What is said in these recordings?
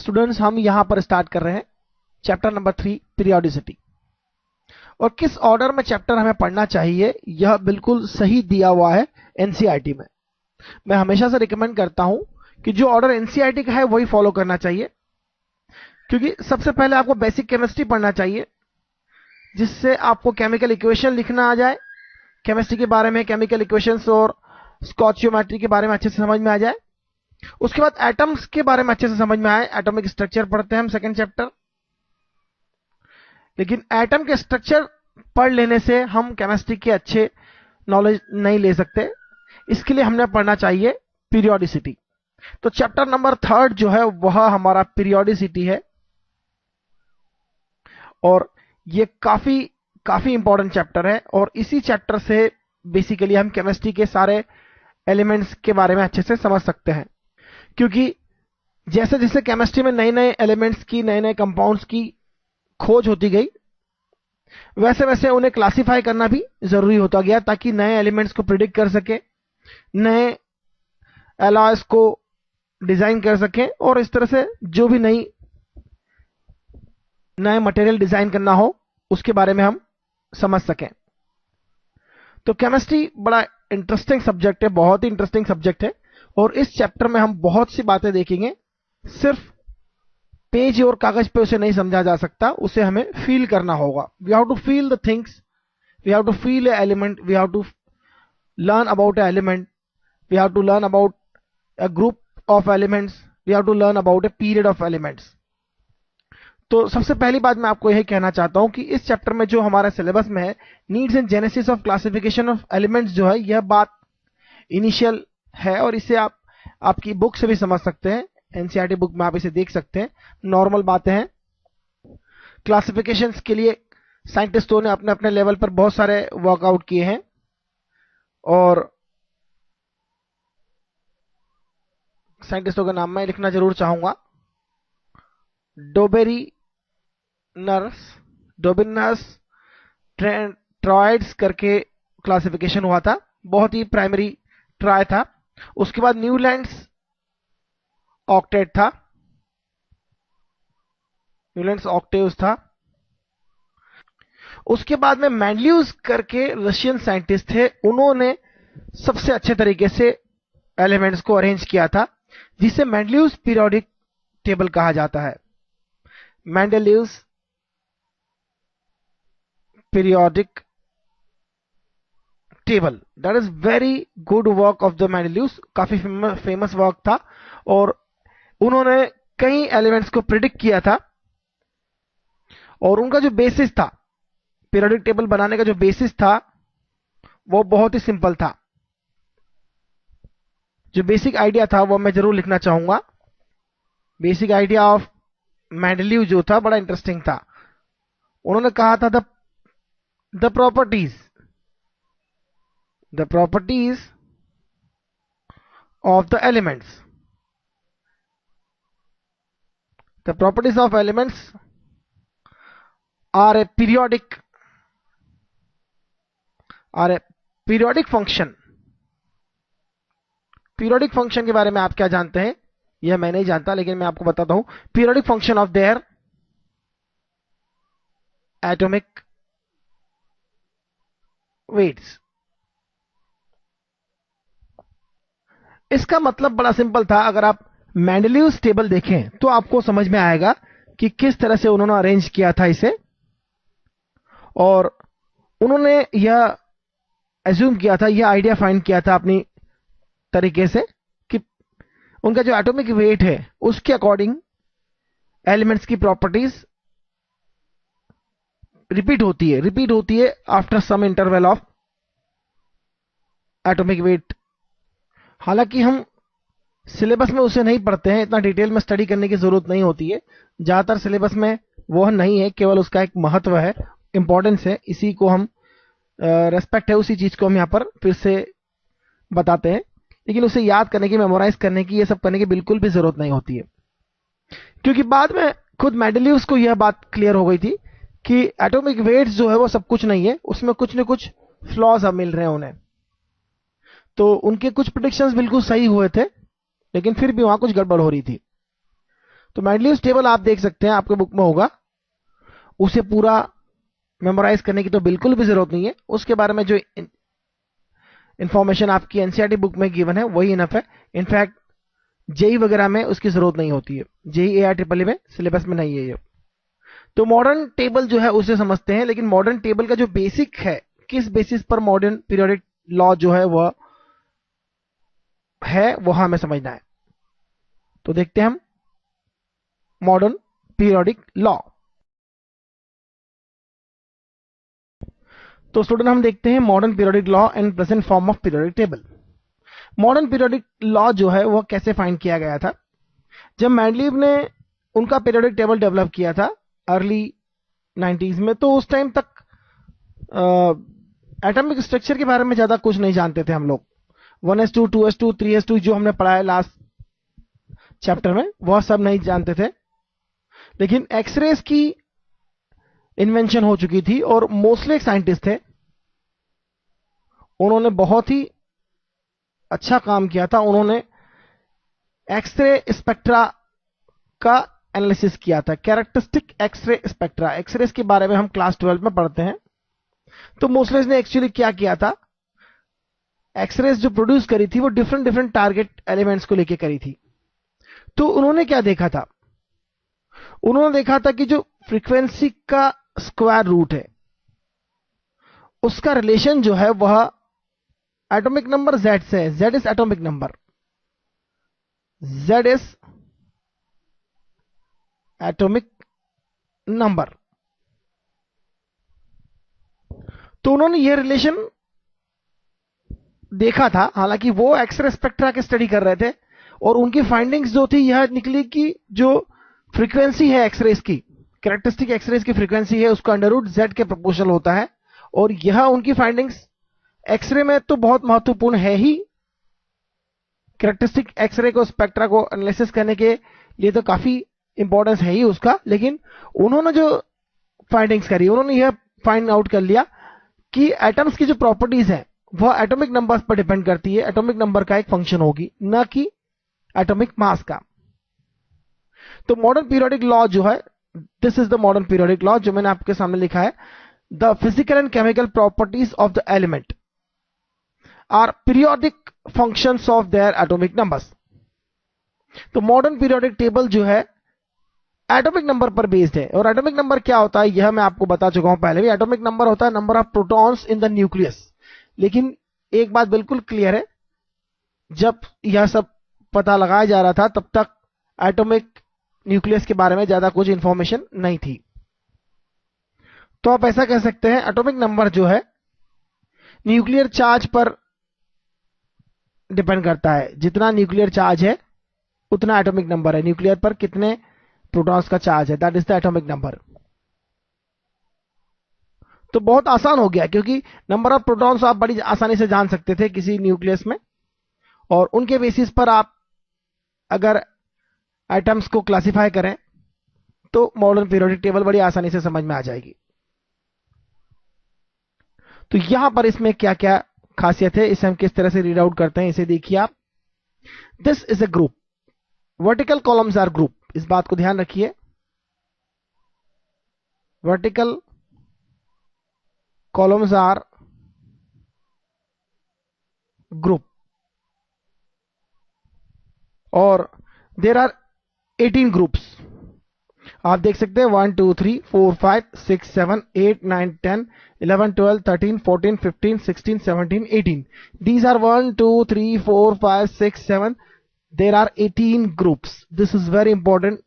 Students, हम यहां पर स्टार्ट कर रहे हैं चैप्टर नंबर 3 पीरियोडिसिटी। और किस ऑर्डर में चैप्टर हमें पढ़ना चाहिए यह बिल्कुल सही दिया हुआ है एनसीईआरटी में। मैं हमेशा से रिकमेंड करता हूं कि जो ऑर्डर एनसीईआरटी का है वही फॉलो करना चाहिए, क्योंकि सबसे पहले आपको बेसिक केमिस्ट्री पढ़ना चाहिए जिससे आपको केमिकल इक्वेशन लिखना आ जाए, केमिस्ट्री के बारे में केमिकल इक्वेशंस और स्टोइचियोमेट्री के बारे में अच्छे से समझ में आ जाए। उसके बाद एटम्स के बारे में अच्छे से समझ में आए, एटॉमिक स्ट्रक्चर पढ़ते हैं हम सेकंड चैप्टर। लेकिन एटम के स्ट्रक्चर पढ़ लेने से हम केमिस्ट्री के अच्छे नॉलेज नहीं ले सकते, इसके लिए हमने पढ़ना चाहिए पीरियोडिसिटी। तो चैप्टर नंबर 3 जो है वह हमारा पीरियोडिसिटी है और ये काफी इंपॉर्टेंट चैप्टर है। और इसी चैप्टर से बेसिकली हम केमिस्ट्री के सारे एलिमेंट्स के बारे में अच्छे से समझ सकते हैं, क्योंकि जैसे जैसे केमिस्ट्री में नए नए एलिमेंट्स की, नए नए कंपाउंड्स की खोज होती गई, वैसे वैसे उन्हें क्लासिफाई करना भी जरूरी होता गया ताकि नए एलिमेंट्स को प्रिडिक्ट कर सके, नए एलॉयज को डिजाइन कर सके और इस तरह से जो भी नए मटेरियल डिजाइन करना हो उसके बारे में हम समझ सकें। तो केमिस्ट्री बड़ा इंटरेस्टिंग सब्जेक्ट है, बहुत ही इंटरेस्टिंग सब्जेक्ट है। और इस चैप्टर में हम बहुत सी बातें देखेंगे, सिर्फ पेज और कागज पे उसे नहीं समझा जा सकता, उसे हमें फील करना होगा। We have to feel the things, we have to feel a element, we have to learn about a element, we have to learn about a group of elements, we have to learn about a period of elements। तो सबसे पहली बात मैं आपको यही कहना चाहता हूं कि इस चैप्टर में जो हमारा सिलेबस में है, needs and genesis of classification of elements, जो है यह बात इनिशियल है और इसे आप आपकी बुक से भी समझ सकते हैं, एनसीईआरटी बुक में आप इसे देख सकते हैं। नॉर्मल बातें हैं। क्लासिफिकेशंस के लिए साइंटिस्टों ने अपने अपने लेवल पर बहुत सारे वर्कआउट किए हैं और साइंटिस्टों का नाम मैं लिखना जरूर चाहूंगा। डोबेरिनस ट्रायड्स करके क्लासिफिकेशन हुआ था, बहुत ही प्राइमरी ट्राय था। उसके बाद न्यूलैंड्स ऑक्टेट था, न्यूलैंड्स ऑक्टेव्स था। उसके बाद में मैंडलीव्स करके रशियन साइंटिस्ट थे, उन्होंने सबसे अच्छे तरीके से एलिमेंट्स को अरेंज किया था, जिसे मेंडलीव्स पीरियोडिक टेबल कहा जाता है। Mendeleev's periodic table, that is very good work of the Mendeleev's, काफी फेमस वर्क था और उन्होंने कई एलिमेंट्स को प्रिडिक्ट किया था। और उनका जो बेसिस था, पीरियोडिक टेबल बनाने का जो बेसिस था वो बहुत ही सिंपल था। जो बेसिक आइडिया था वो मैं जरूर लिखना चाहूंगा। बेसिक आइडिया ऑफ मेंडलीव जो था बड़ा इंटरेस्टिंग था। उन्होंने कहा था the properties of the elements, the properties of elements are a periodic function. Periodic function के बारे में आप क्या जानते हैं यह मैं नहीं जानता, लेकिन मैं आपको बताता हूं। Periodic function of their atomic weights. इसका मतलब बड़ा सिंपल था। अगर आप मेंडलीव्स टेबल देखें तो आपको समझ में आएगा कि किस तरह से उन्होंने अरेंज किया था इसे। और उन्होंने यह एज्यूम किया था, यह आइडिया फाइंड किया था अपनी तरीके से कि उनका जो एटॉमिक वेट है उसके अकॉर्डिंग एलिमेंट्स की प्रॉपर्टीज रिपीट होती है after some interval of atomic weight. हालांकि हम सिलेबस में उसे नहीं पढ़ते हैं, इतना डिटेल में स्टडी करने की जरूरत नहीं होती है। ज्यादातर सिलेबस में वो नहीं है, केवल उसका एक महत्व है, इंपॉर्टेंस है, इसी को हम रेस्पेक्ट है, उसी चीज को हम यहां पर फिर से बताते हैं। लेकिन उसे याद करने की, मेमोराइज करने की, ये सब करने की बिल्कुल भी जरूरत नहीं होती है, क्योंकि बाद में खुद मेंडलीव्स को यह बात क्लियर हो गई थी कि एटॉमिक वेट्स जो है वो सब कुछ नहीं है, उसमें कुछ न कुछ फ्लॉज अब मिल रहे हैं उन्हें। तो उनके कुछ प्रेडिक्शंस बिल्कुल सही हुए थे, लेकिन फिर भी वहां कुछ गड़बड़ हो रही थी। तो मैंडलीव्स टेबल आप देख सकते हैं, आपके बुक में होगा। उसे पूरा मेमोराइज करने की तो बिल्कुल भी जरूरत नहीं है। उसके बारे में जो इंफॉर्मेशन आपकी एनसीईआरटी बुक में गिवन है वही इनफ है। इनफैक्ट जेई वगैरह में उसकी जरूरत नहीं होती है, जेई एआर ट्रिपल में सिलेबस में नहीं है ये। तो मॉडर्न टेबल जो है उसे समझते हैं, लेकिन मॉडर्न टेबल का जो बेसिक है, किस बेसिस पर मॉडर्न पीरियोडिक लॉ जो है वह हमें समझना है। तो देखते हैं हम मॉडर्न पीरियोडिक लॉ। तो स्टूडेंट हम देखते हैं modern periodic law and present form of periodic table. Modern periodic law जो है वह कैसे फाइंड किया गया था? जब मैंडलीव ने उनका पीरियोडिक टेबल डेवलप किया था अर्ली 90s में, तो उस टाइम तक एटॉमिक स्ट्रक्चर के बारे में ज्यादा कुछ नहीं जानते थे हम लोग। 1s2, 2s2, 3s2 जो हमने पढ़ा है लास्ट चैप्टर में, वह सब नहीं जानते थे। लेकिन एक्सरेज की इन्वेंशन हो चुकी थी और मोस्टली एक साइंटिस्ट थे, उन्होंने बहुत ही अच्छा काम किया था। उन्होंने एक्सरे स्पेक्ट्रा का एनालिसिस किया था, कैरेक्टरिस्टिक एक्सरे स्पेक्ट्रा। एक्सरेज के बारे में हम क्लास 12 में पढ़ते हैं। तो मोस्लेस ने एक्चुअली क्या किया था, एक्सरेज जो प्रोड्यूस करी थी वो डिफरेंट डिफरेंट टारगेट एलिमेंट्स को लेकर करी थी। तो उन्होंने क्या देखा था, उन्होंने देखा था कि जो फ्रीक्वेंसी का स्क्वायर रूट है उसका रिलेशन जो है वह एटॉमिक नंबर z से है। z is atomic number, z is atomic number. तो उन्होंने यह रिलेशन देखा था। हालांकि वो एक्सरे स्पेक्ट्रा के स्टडी कर रहे थे और उनकी फाइंडिंग्स जो थी यह निकली कि जो फ्रीक्वेंसी है एक्सरेज की, कैरेक्टरिस्टिक एक्सरेज की फ्रीक्वेंसी है, उसका अंडर रूट z के प्रोपोर्शनल होता है। और यह उनकी फाइंडिंग्स एक्सरे में तो बहुत महत्वपूर्ण है ही, कैरेक्टरिस्टिक एक्सरे को स्पेक्ट्रा को एनालिसिस करने के लिए तो काफी इंपॉर्टेंस है ही उसका। लेकिन उन्होंने जो फाइंडिंग्स करी, उन्होंने यह फाइंड आउट कर लिया कि एटम्स की जो प्रॉपर्टीज है वह एटॉमिक नंबर्स पर डिपेंड करती है, एटॉमिक नंबर का एक फंक्शन होगी, न कि एटॉमिक मास का। तो मॉडर्न पीरियोडिक लॉ जो है, this is the modern periodic law जो मैंने आपके सामने लिखा है। The physical and chemical properties of the element are periodic functions of their atomic numbers. तो मॉडर्न पीरियोडिक टेबल जो है एटॉमिक नंबर पर बेस्ड है। और एटॉमिक नंबर क्या होता है यह मैं आपको बता चुका हूं पहले भी। एटॉमिक नंबर होता है number of protons in the nucleus. लेकिन एक बात बिल्कुल क्लियर है, जब यह सब पता लगाया जा रहा था तब तक एटॉमिक न्यूक्लियस के बारे में ज्यादा कुछ इंफॉर्मेशन नहीं थी। तो आप ऐसा कह सकते हैं एटॉमिक नंबर जो है न्यूक्लियर चार्ज पर डिपेंड करता है। जितना न्यूक्लियर चार्ज है उतना एटॉमिक नंबर है। न्यूक्लियर पर कितने प्रोटॉन्स का चार्ज है, that is the atomic number. तो बहुत आसान हो गया क्योंकि नंबर ऑफ प्रोटॉन्स आप बड़ी आसानी से जान सकते थे किसी न्यूक्लियस में, और उनके बेसिस पर आप अगर एटम्स को क्लासिफाई करें तो मॉडर्न पीरियोडिक टेबल बड़ी आसानी से समझ में आ जाएगी। तो यहां पर इसमें क्या क्या खासियत है, इसे हम किस तरह से रीड आउट करते हैं, इसे देखिए आप। This is a group, vertical columns are group, इस बात को ध्यान रखिए। वर्टिकल कॉलम्स आर ग्रुप और देर आर 18 ग्रुप्स। आप देख सकते हैं 1 2 3 4 5 6 7 8 9 10 11 12 13 14 15 16 17 18। These are 1 2 3 4 5 6 7, there are 18 groups. This is very important.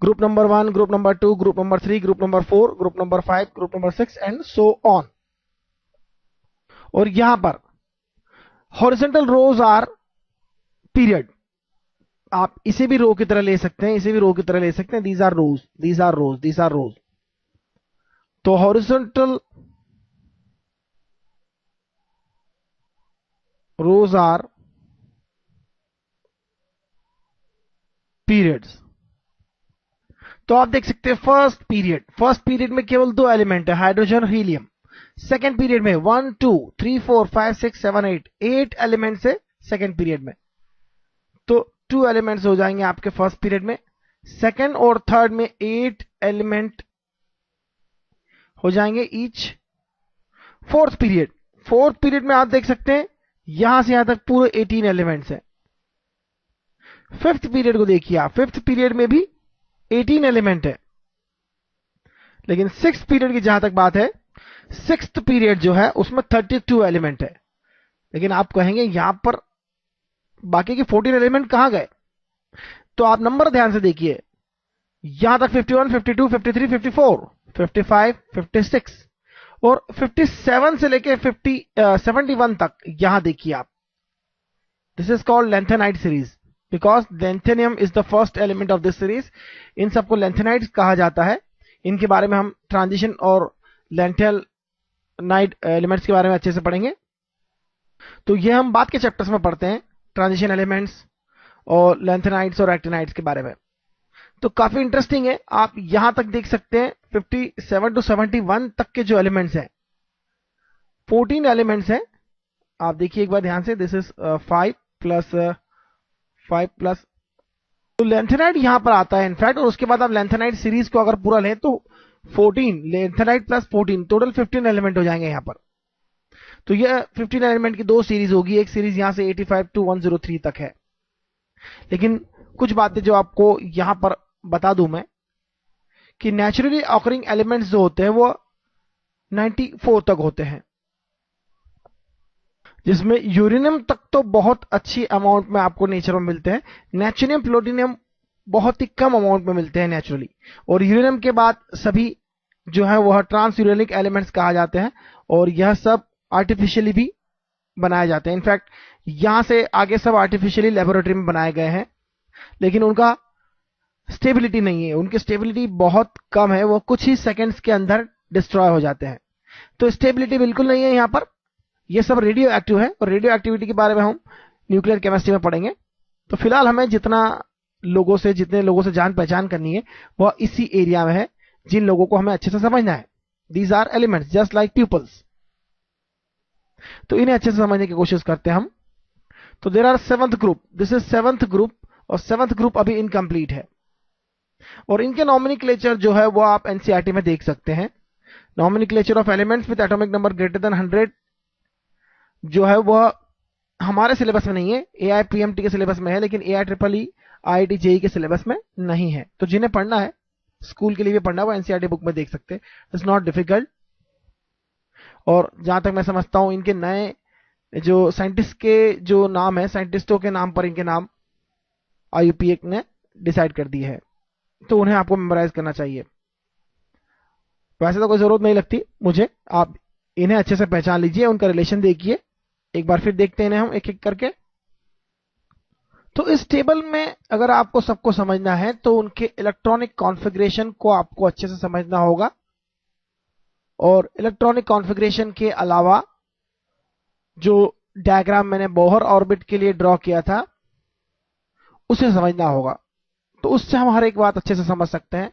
Group number 1, group number 2, group number 3, group number 4, group number 5, group number 6 and so on. और यहां पर horizontal rows are period. आप इसे भी रो की तरह ले सकते हैं, इसे भी रो की तरह ले सकते हैं। these are rows, these are rows, these are rows. तो horizontal rows are periods. तो आप देख सकते हैं फर्स्ट पीरियड में केवल 2 एलिमेंट है, हाइड्रोजन और हीलियम। सेकेंड पीरियड में 1 2 3 4 5 6 7 8 8 एलिमेंट्स है सेकेंड पीरियड में। तो 2 एलिमेंट्स हो जाएंगे आपके फर्स्ट पीरियड में, सेकंड और थर्ड में 8 एलिमेंट हो जाएंगे ईच। फोर्थ पीरियड में आप देख सकते हैं यहां से यहां तक पूरे 18 एलिमेंट्स हैं। फिफ्थ पीरियड को देखिए आप, फिफ्थ पीरियड में भी 18 एलिमेंट है। लेकिन सिक्स्थ पीरियड की जहां तक बात है, सिक्स्थ पीरियड जो है उसमें 32 एलिमेंट है। लेकिन आप कहेंगे यहां पर बाकी के 14 एलिमेंट कहां गए? तो आप नंबर ध्यान से देखिए, यहां तक 51, 52, 53, 54, 55, 56 और 57 से लेके 71 तक यहां देखिए आप। This is called lanthanide series because lanthanum is the first element of this series. इन सबको लेंथेनाइड्स कहा जाता है। इनके बारे में हम ट्रांजिशन और लेंथेनाइड एलिमेंट्स के बारे में अच्छे से पढ़ेंगे। तो ये हम बाद के चैप्टर्स में पढ़ते हैं, ट्रांजिशन एलिमेंट्स और लेंथेनाइड्स और एक्टिनाइड्स के बारे में। तो काफी इंटरेस्टिंग है। आप यहां तक देख सकते हैं 57 टू 71 तक के जो एलिमेंट्स हैं, 14 एलिमेंट्स हैं। आप देखिए एक बार ध्यान से, दिस इज 5 प्लस 5 प्लस, तो लेंथेनाइड यहां पर आता है इनफैक्ट। और उसके बाद आप लेंथेनाइड सीरीज को अगर पूरा लें तो 14 लेंथेनाइड प्लस 14 टोटल 15 एलिमेंट हो जाएंगे यहां पर। तो यह 15 एलिमेंट की दो सीरीज होगी, एक सीरीज यहां से 85 टू 103 तक है। लेकिन कुछ बातें जो आपको यहां पर बता दूं मैं, कि नेचुरली ऑकरिंग एलिमेंट्स जो होते हैं वो 94 तक होते हैं, जिसमें यूरेनियम तक तो बहुत अच्छी अमाउंट में आपको नेचर में मिलते हैं। नेचुरियम प्लूटोनियम बहुत ही कम अमाउंट में मिलते हैं नेचुरली। और यूरेनियम के बाद सभी जो है वह ट्रांस यूरेनिक एलिमेंट्स कहा जाते हैं, और यह सब आर्टिफिशियली भी बनाए जाते हैं। इनफैक्ट यहां से आगे सब आर्टिफिशियली लेबोरेटरी में बनाए गए हैं, लेकिन उनका स्टेबिलिटी नहीं है, उनकी स्टेबिलिटी बहुत कम है, वो कुछ ही सेकंड्स के अंदर डिस्ट्रॉय हो जाते हैं। तो स्टेबिलिटी बिल्कुल नहीं है यहां पर। ये सब रेडियो एक्टिव है, और रेडियो एक्टिविटी के बारे में हम न्यूक्लियर केमिस्ट्री में पढ़ेंगे। तो फिलहाल हमें जितने लोगों से जान पहचान करनी है वह इसी एरिया में है, जिन लोगों को हमें अच्छे से समझना है। These are elements just like peoples. तो इन्हें अच्छे से समझने की कोशिश करते हैं हम। तो there are seventh group, this is seventh group, और सेवंथ ग्रुप अभी इनकम्प्लीट है। और इनके नॉमेनक्लेचर जो है वो आप एनसीईआरटी में देख सकते हैं। Nomenclature of elements with atomic number greater than 100 जो है वह हमारे सिलेबस में नहीं है, एआईपीएमटी के सिलेबस में है, लेकिन एआईईई आईआईटी जेई के सिलेबस में नहीं है। तो जिन्हें पढ़ना है, स्कूल के लिए भी पढ़ना है, वो एनसीईआरटी बुक में देख सकते हैं। It's not difficult. और जहां तक मैं समझता हूं, इनके नए जो साइंटिस्ट के जो नाम है, साइंटिस्टों के नाम पर इनके नाम आईयूपीए ने डिसाइड कर दिए है, तो उन्हें आपको मेमोराइज करना चाहिए। वैसे तो कोई जरूरत नहीं लगती मुझे, आप इन्हें अच्छे से पहचान लीजिए, उनका रिलेशन देखिए। एक बार फिर देखते हैं इन्हें हम एक एक करके। तो इस टेबल में अगर आपको सबको समझना है तो उनके इलेक्ट्रॉनिक कॉन्फ़िगरेशन को आपको अच्छे से समझना होगा, और इलेक्ट्रॉनिक कॉन्फ़िगरेशन के अलावा जो डायग्राम मैंने बोहर ऑर्बिट के लिए ड्रॉ किया था उसे समझना होगा। तो उससे हम हर एक बात अच्छे से समझ सकते हैं।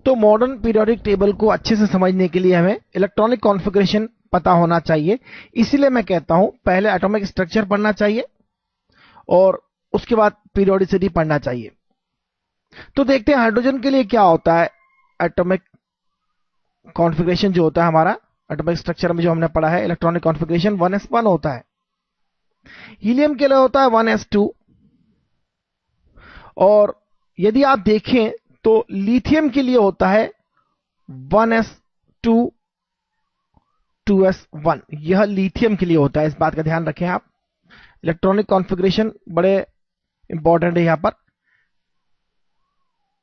तो मॉडर्न पीरियोडिक टेबल को अच्छे से समझने के लिए हमें इलेक्ट्रॉनिक कॉन्फ़िगरेशन पता होना चाहिए। इसीलिए मैं कहता हूं पहले एटॉमिक स्ट्रक्चर पढ़ना चाहिए और उसके बाद पीरियोडिसिटी पढ़ना चाहिए। तो देखते हैं हाइड्रोजन के लिए क्या होता है। एटॉमिक कॉन्फ़िगरेशन जो होता है हमारा एटॉमिक स्ट्रक्चर में जो हमने पढ़ा है, इलेक्ट्रॉनिक कॉन्फ़िगरेशन 1s1 होता है। हीलियम के लिए होता है 1s2, और यदि आप देखें तो लिथियम के लिए होता है 1s2 2s1। यह लिथियम के लिए होता है, इस बात का ध्यान रखें आप। इलेक्ट्रॉनिक कॉन्फ़िगरेशन बड़े इंपॉर्टेंट है यहां पर।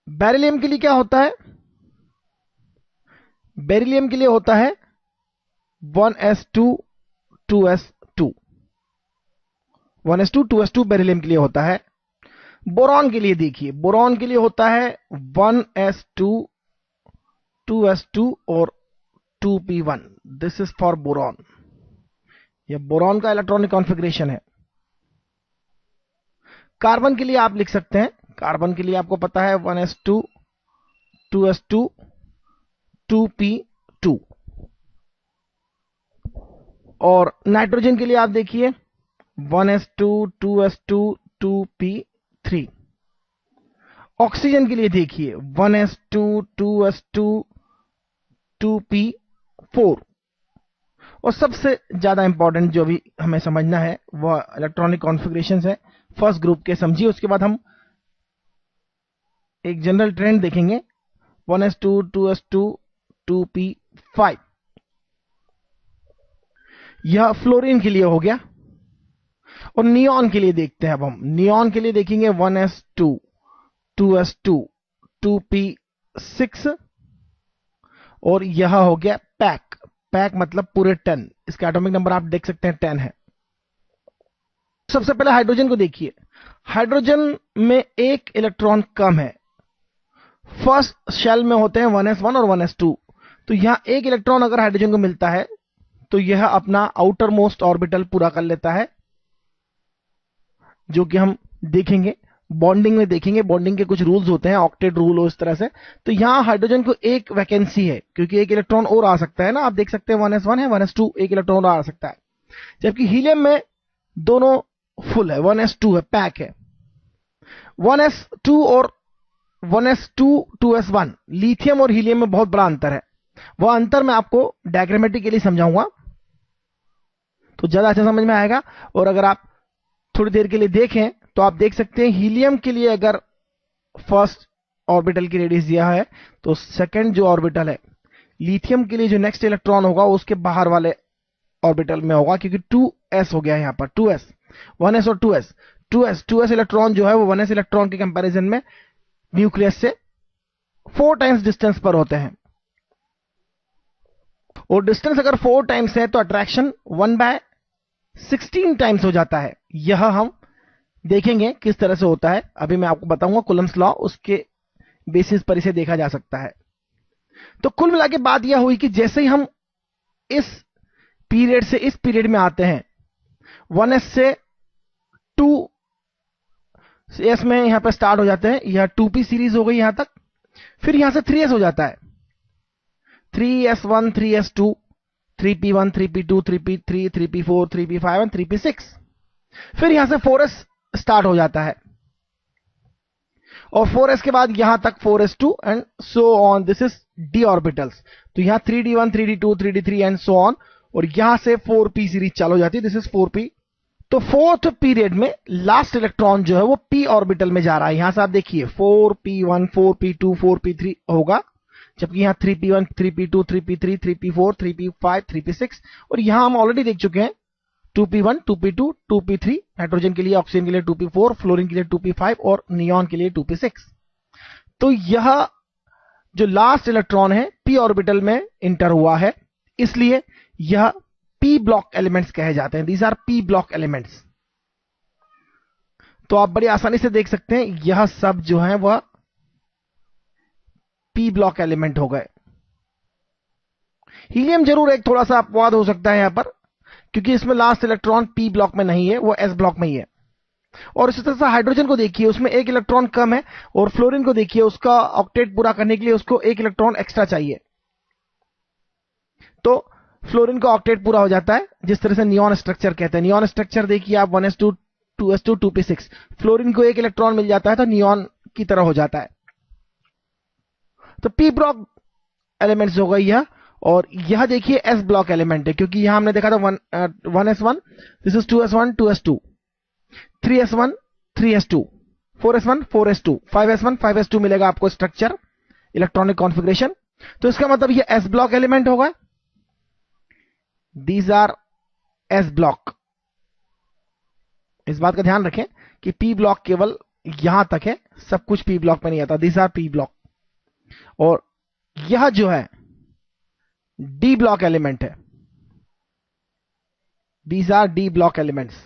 बेरिलियम के लिए क्या होता है? बेरिलियम के लिए होता है 1s2 2s2। 1s2 2s2 beryllium के लिए होता है। बोरॉन के लिए देखिए, बोरॉन के लिए होता है 1s2 2s2 और 2p1। This is for boron. यह बोरॉन का इलेक्ट्रॉनिक कॉन्फ़िगरेशन है। कार्बन के लिए आप लिख सकते हैं, कार्बन के लिए आपको पता है 1s2 2s2 2p2। और नाइट्रोजन के लिए आप देखिए 1s2 2s2 2p3। ऑक्सीजन के लिए देखिए 1s2 2s2 2p4। और सबसे ज्यादा इंपॉर्टेंट जो भी हमें समझना है वह इलेक्ट्रॉनिक कॉन्फ़िगरेशंस है फर्स्ट ग्रुप के, समझिए। उसके बाद हम एक जनरल ट्रेंड देखेंगे 1s2 2s2 2p5। यह फ्लोरीन के लिए हो गया। और नियॉन के लिए देखते हैं। अब हम नियॉन के लिए देखेंगे 1s2 2s2 2p6। और यह हो गया पैक। पैक मतलब पूरे 10। इसका एटॉमिक नंबर आप देख सकते हैं 10 है। सबसे पहले हाइड्रोजन को देखिए। हाइड्रोजन में एक इलेक्ट्रॉन कम है। फर्स्ट शेल में होते हैं 1s1 और 1s2। तो यहां एक इलेक्ट्रॉन अगर हाइड्रोजन को मिलता है तो यह अपना आउटर मोस्ट ऑर्बिटल पूरा कर लेता है, जो कि हम देखेंगे बॉन्डिंग में। देखेंगे बॉन्डिंग के कुछ रूल्स होते हैं, ऑक्टेट रूल हो इस तरह से। तो यहां हाइड्रोजन को एक वैकेंसी है, क्योंकि एक इलेक्ट्रॉन और आ सकता है ना। आप देख सकते हैं 1s1 है, 1s2 एक इलेक्ट्रॉन और आ सकता है। जबकि हीलियम में दोनों फुल है, 1s2 है, पैक है। 1s2 और 1s2 2s1 लिथियम और हीलियम में बहुत बड़ा अंतर है। वह अंतर मैं आपको डायग्रामेटिकली समझाऊंगा तो ज्यादा अच्छा समझ में आएगा। और अगर आप थोड़ी देर के लिए देखें तो आप देख सकते हैं हीलियम के लिए अगर फर्स्ट ऑर्बिटल की रेडियस दिया है तो सेकंड जो ऑर्बिटल है लिथियम के लिए जो नेक्स्ट इलेक्ट्रॉन होगा उसके बाहर वाले ऑर्बिटल में होगा, क्योंकि 2s हो गया यहां पर। 2s 1s और 2s इलेक्ट्रॉन जो है वो 1s इलेक्ट्रॉन के कंपैरिजन में न्यूक्लियस से 4 टाइम्स डिस्टेंस पर होते हैं। और डिस्टेंस अगर 4 टाइम्स है तो अट्रैक्शन 1/16 टाइम्स हो जाता है। यह हम देखेंगे किस तरह से होता है, अभी मैं आपको बताऊंगा कुलम्स लॉ, उसके बेसिस पर इसे देखा जा सकता है। तो कुल मिला के बात यह हुई कि जैसे ही हम इस पीरियड से इस पीरियड में आते हैं 1s से 2s में यहां पर स्टार्ट हो जाते हैं। यह 2p सीरीज हो गई यहां तक। फिर यहां से 3s हो जाता है, 3s1 3s2 3p1 3p2 3p3 3p4 3p5 और 3p6। फिर यहां से 4s स्टार्ट हो जाता है और 4s के बाद यहां तक 4s2 and so on. This is d orbitals. तो यहां 3d1 3d2 3d3 and so on. और यहां से 4p सीरीज चालू हो जाती है। This is 4p। तो फोर्थ पीरियड में लास्ट इलेक्ट्रॉन जो है वो p ऑर्बिटल में जा रहा है। यहां से आप देखिए 4p1 4p2 4p3 होगा, जबकि यहां 3p1 3p2 3p3 3p4 3p5 3p6। और यहां हम ऑलरेडी देख चुके हैं 2p1 2p2 2p3 नाइट्रोजन के लिए, ऑक्सीजन के लिए 2p4, फ्लोरीन के लिए 2p5 और नियॉन के लिए 2p6। तो यह जो लास्ट इलेक्ट्रॉन है p ऑर्बिटल में इंटर हुआ है, इसलिए यह p ब्लॉक एलिमेंट्स कहे जाते हैं। These are p block elements. तो आप बड़ी आसानी से देख सकते हैं यह सब जो है वह p ब्लॉक एलिमेंट हो गए। हीलियम जरूर एक थोड़ा सा अपवाद हो सकता है यहां पर, क्योंकि इसमें लास्ट इलेक्ट्रॉन p ब्लॉक में नहीं है, वो s ब्लॉक में ही है। और इसी तरह से हाइड्रोजन को देखिए, उसमें एक इलेक्ट्रॉन कम है। और फ्लोरीन को देखिए, उसका ऑक्टेट पूरा करने के लिए उसको एक इलेक्ट्रॉन एक्स्ट्रा चाहिए। तो फ्लोरीन का ऑक्टेट पूरा हो जाता है, जिस तरह से नियॉन स्ट्रक्चर कहते हैं। नियॉन स्ट्रक्चर देखिए आप 1s2 2s2 2p6। फ्लोरीन को एक इलेक्ट्रॉन मिल जाता है तो नियॉन की तरह हो जाता है। तो p ब्लॉक एलिमेंट्स हो गई यह। और यह देखिए s ब्लॉक एलिमेंट है, क्योंकि यहां हमने देखा था 1s1, this is 2s1 2s2 3s1 3s2 4s1 4s2 5s1 5s2 मिलेगा आपको स्ट्रक्चर इलेक्ट्रॉनिक कॉन्फ़िगरेशन। तो इसका मतलब यह s ब्लॉक एलिमेंट होगा। These are s block. इस बात का ध्यान रखें कि p ब्लॉक केवल यहां तक है, सब कुछ p ब्लॉक में नहीं आता। These are p block. और यह जो है d ब्लॉक एलिमेंट है। These are d block elements.